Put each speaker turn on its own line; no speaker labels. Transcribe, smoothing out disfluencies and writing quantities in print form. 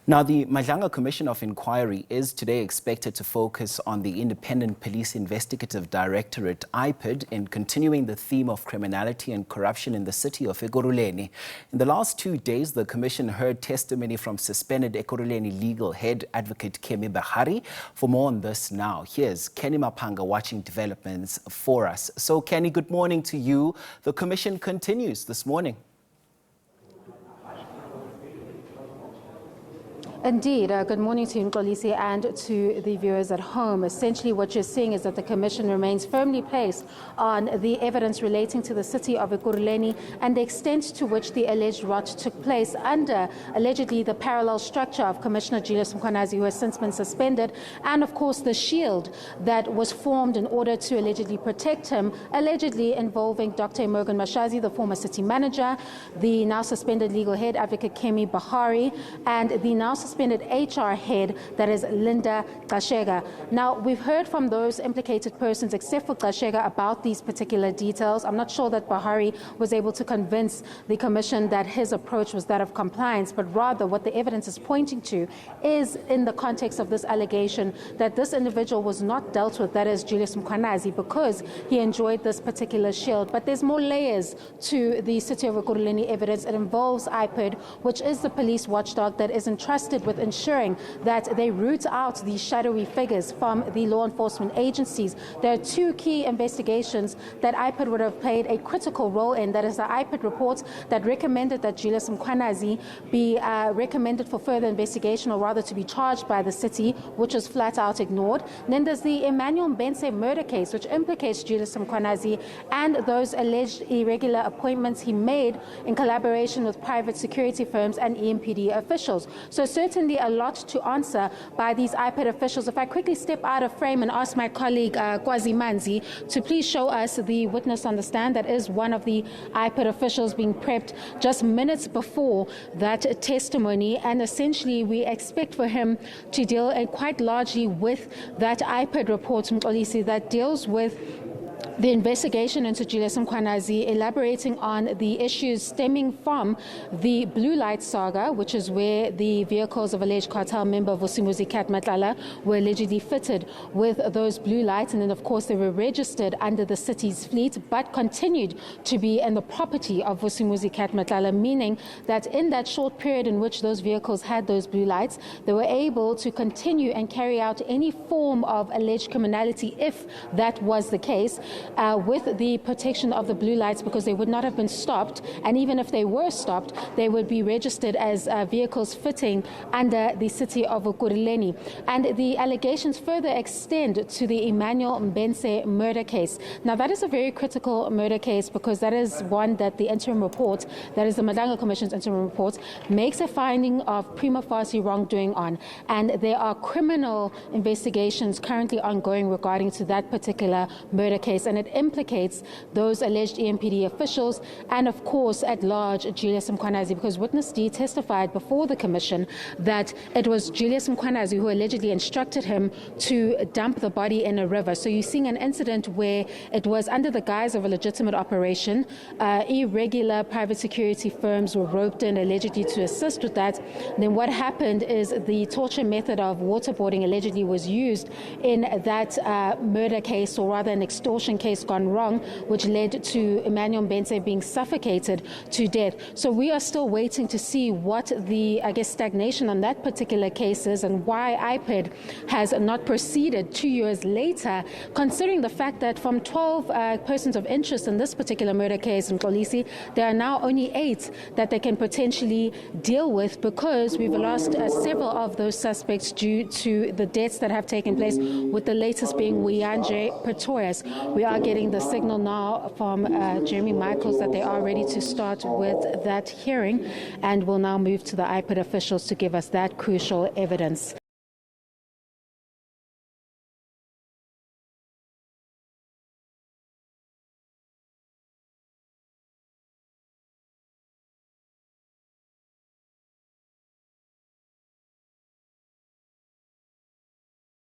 Now, the Madlanga Commission of Inquiry is today expected to focus on the Independent Police Investigative Directorate, IPID, in continuing the theme of criminality and corruption in the city of Ekurhuleni. In the last 2 days, the Commission heard testimony from suspended Ekurhuleni Legal Head, Advocate Kemi Behari. For more on this now, here's Canny Maphanga watching developments for us. So, Canny, good morning to you. The Commission continues this morning.
Indeed. Good morning to you, Mxolisi, and to the viewers at home. Essentially, what you're seeing is that the Commission remains firmly placed on the evidence relating to the city of Ekurhuleni and the extent to which the alleged rot took place under, allegedly, the parallel structure of Commissioner Julius Mkhwanazi, who has since been suspended, and, of course, the shield that was formed in order to allegedly protect him, allegedly involving Dr. Morgan Mashazi, the former city manager, the now suspended legal head, Advocate Kemi Behari, and the now suspended HR head, that is Linda Gashega. Now, we've heard from those implicated persons, except for Gashega, about these particular details. I'm not sure that Behari was able to convince the Commission that his approach was that of compliance, but rather what the evidence is pointing to is, in the context of this allegation, that this individual was not dealt with, that is Julius Mkhwanazi, because he enjoyed this particular shield. But there's more layers to the City of Ekurhuleni evidence. It involves IPID, which is the police watchdog that is entrusted with ensuring that they root out these shadowy figures from the law enforcement agencies. There are two key investigations that IPID would have played a critical role in. That is the IPID report that recommended that Julius Mkhwanazi be recommended for further investigation, or rather to be charged by the city, which was flat out ignored. And then there's the Emmanuel Mbense murder case, which implicates Julius Mkhwanazi and those alleged irregular appointments he made in collaboration with private security firms and EMPD officials. So certainly a lot to answer by these IPID officials. If I quickly step out of frame and ask my colleague Kwazi Manzi to please show us the witness on the stand, that is one of the IPID officials being prepped just minutes before that testimony, and essentially we expect for him to deal quite largely with that IPID report, Mxolisi, that deals with the investigation into Julius Mkhwanazi, elaborating on the issues stemming from the blue light saga, which is where the vehicles of alleged cartel member Vusimuzi Cat Matlala were allegedly fitted with those blue lights, and then of course they were registered under the city's fleet but continued to be in the property of Vusimuzi Cat Matlala, meaning that in that short period in which those vehicles had those blue lights, they were able to continue and carry out any form of alleged criminality, if that was the case, with the protection of the blue lights, because they would not have been stopped, and even if they were stopped, they would be registered as vehicles fitting under the City of Ekurhuleni. And the allegations further extend to the Emmanuel Mbense murder case. Now, that is a very critical murder case, because that is one that the interim report, that is the Madlanga Commission's interim report, makes a finding of prima facie wrongdoing on, and there are criminal investigations currently ongoing regarding to that particular murder case, and it implicates those alleged EMPD officials and, of course, at large, Julius Mkhwanazi, because Witness D testified before the Commission that it was Julius Mkhwanazi who allegedly instructed him to dump the body in a river. So you're seeing an incident where it was under the guise of a legitimate operation. Irregular private security firms were roped in allegedly to assist with that. Then what happened is the torture method of waterboarding allegedly was used in that murder case, or rather an extortion case gone wrong, which led to Emmanuel Mbense being suffocated to death. So we are still waiting to see what the, stagnation on that particular case is, and why IPID has not proceeded 2 years later, considering the fact that from 12 persons of interest in this particular murder case in Mxolisi, there are now only 8 that they can potentially deal with, because we've lost several of those suspects due to the deaths that have taken place, with the latest being Wiyanje Pretorius. We are getting the signal now from Jeremy Michaels that they are ready to start with that hearing, and will now move to the IPID officials to give us that crucial evidence.